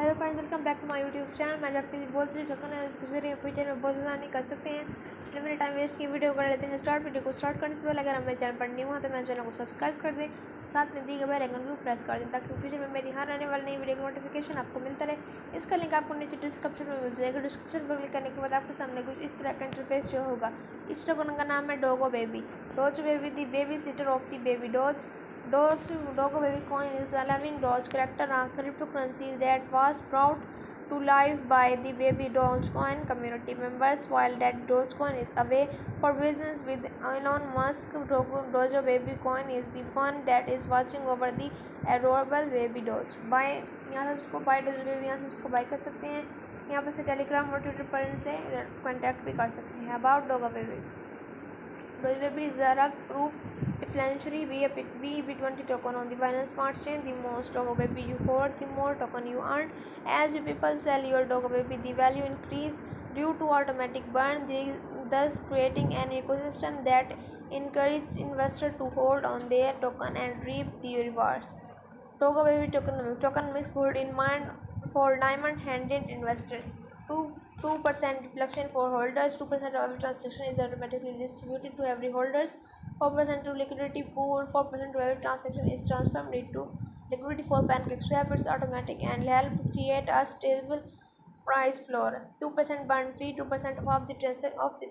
Hello friends, welcome back to my YouTube channel. मैं आपके लिए बहुत सारी टोकन है इसके जरिए फ्यूचर में बहुत ज़्यादा नहीं कर सकते हैं। चलिए मेरे टाइम वेस्ट की वीडियो कर लेते हैं स्टार्ट। वीडियो को स्टार्ट करने से पहले अगर हमारे चैनल पर न्यू हो तो मेरे चैनल को सब्सक्राइब कर दें, साथ में दी गई बेल आइकन को प्रेस कर दें ताकि फ्यूचर में मेरी हर आने वाली नई वीडियो का नोटिफिकेशन आपको मिलता रहे। इसका लिंक आपको नीचे डिस्क्रिप्शन में मिल जाएगा। डिस्क्रिप्शन पर क्लिक करने के बाद आपके सामने कुछ इस तरह का इंटरफेस जो होगा। इस टोकन का नाम है Dogo baby. Doge baby the babysitter of the baby Doge. Dogo Baby coin is a living Doge character and cryptocurrency that was brought to life by the Baby Dogecoin community members. While that Dogecoin is a way for business with Elon Musk, Dojo Baby coin is the one that is watching over the adorable Baby Doge. Buy यहाँ से उसको buy Dojo Baby यहाँ से उसको buy कर सकते हैं। यहाँ पर से टेलीग्राम और ट्विटर पर इनसे कॉन्टैक्ट भी कर सकते हैं। About Dogo Baby. Doge Baby is a rug-proof inflationary BEP20 token on the Binance Smart Chain. The most Dogo Baby you hold, the more token you earn. As you people sell your Dogo Baby, the value increase due to automatic burn, thus creating an ecosystem that encourages investors to hold on their token and reap the rewards. Dogo Baby tokenomics put in mind for diamond-handed investors. 2% reflection for holders. 2% of every transaction is automatically distributed to every holders. 4% to liquidity pool. 4% to every transaction is transferred into liquidity for PancakeSwap. It's automatic and help create a stable price floor. 2% burn fee. 2% of the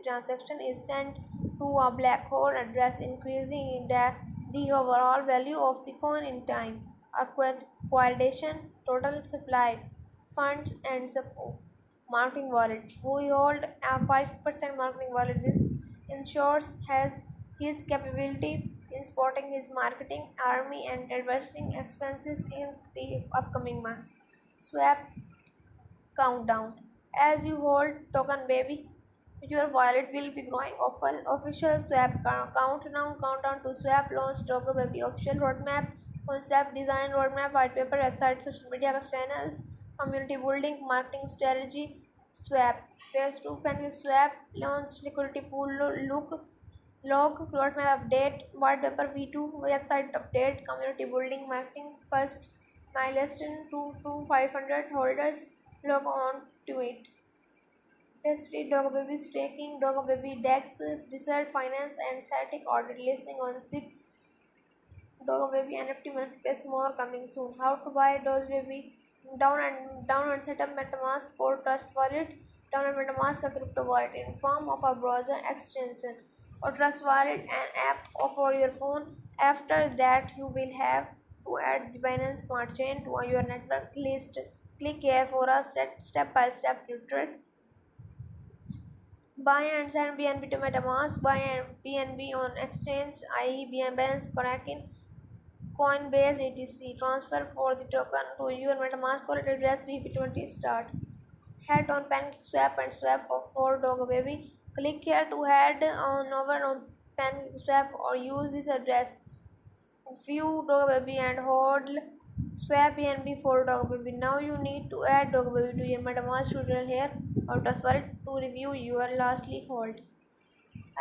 transaction is sent to a black hole address, increasing the overall value of the coin in time. Acquisition, total supply, funds and support. Marketing wallet. We hold a 5% marketing wallet. This ensures has his capability in spotting his marketing army and advertising expenses in the upcoming month. Swap countdown. As you hold token baby, your wallet will be growing. Official swap countdown to swap launch Dogo Baby official roadmap, concept design roadmap, white paper, website, social media channels, community building, marketing strategy, swap phase 2 Pancake swap launch, liquidity pool log roadmap update, white paper V2 website update, community building, marketing first milestone 2 to 500 holders log on to it. Phase 3 Dogo Baby staking, Dogo Baby DEX, Desert Finance and static audit listing on 6 Dogo Baby NFT marketplace. More coming soon. How to buy Doge Baby? Download and set up MetaMask Core Trust Wallet. Download MetaMask, a crypto wallet in form of a browser extension, or Trust Wallet, an app for your phone. After that, you will have to add the Binance Smart Chain to your network list. Click here for a step-by-step tutorial. Buy and send BNB to MetaMask. Buy BNB on exchange, i.e. Binance, Kraken, Coinbase, etc. Transfer for the token to your MetaMask wallet address BEP20 start. Head on PancakeSwap and swap for Dogo Baby. Click here to head over on PancakeSwap or use this address. View Dogo Baby and hold swap BNB for Dogo Baby. Now you need to add Dogo Baby to your MetaMask tutorial here or Trust Wallet to review your lastly hold.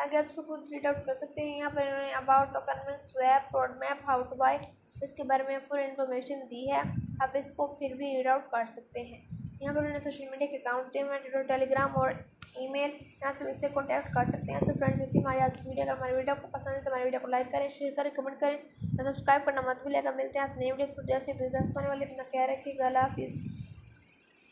आगे आप इसको खुद read out कर सकते हैं। यहाँ पर इन्होंने अबाउट टोकन में swap road map how to buy इसके बारे में फुल इन्फॉर्मेशन दी है। आप इसको फिर भी रीड आउट कर सकते हैं। यहाँ पर उन्होंने सोशल मीडिया के अकाउंट दिए हुए हैं, टेलीग्राम और ईमेल, यहाँ से इससे कॉन्टैक्ट कर सकते हैं। सो फ्रेंड्स, इतनी हमारी आज की वीडियो। अगर हमारी वीडियो को पसंद है तो हमारी वीडियो को लाइक करें, शेयर करें, कमेंट करें और सब्सक्राइब करना मत भूलिएगा। मिलते हैं आप नई वीडियो जैसे दिलचस्प होने वाली। अपना ख्याल रखिएगा। अल्लाह हाफिज़।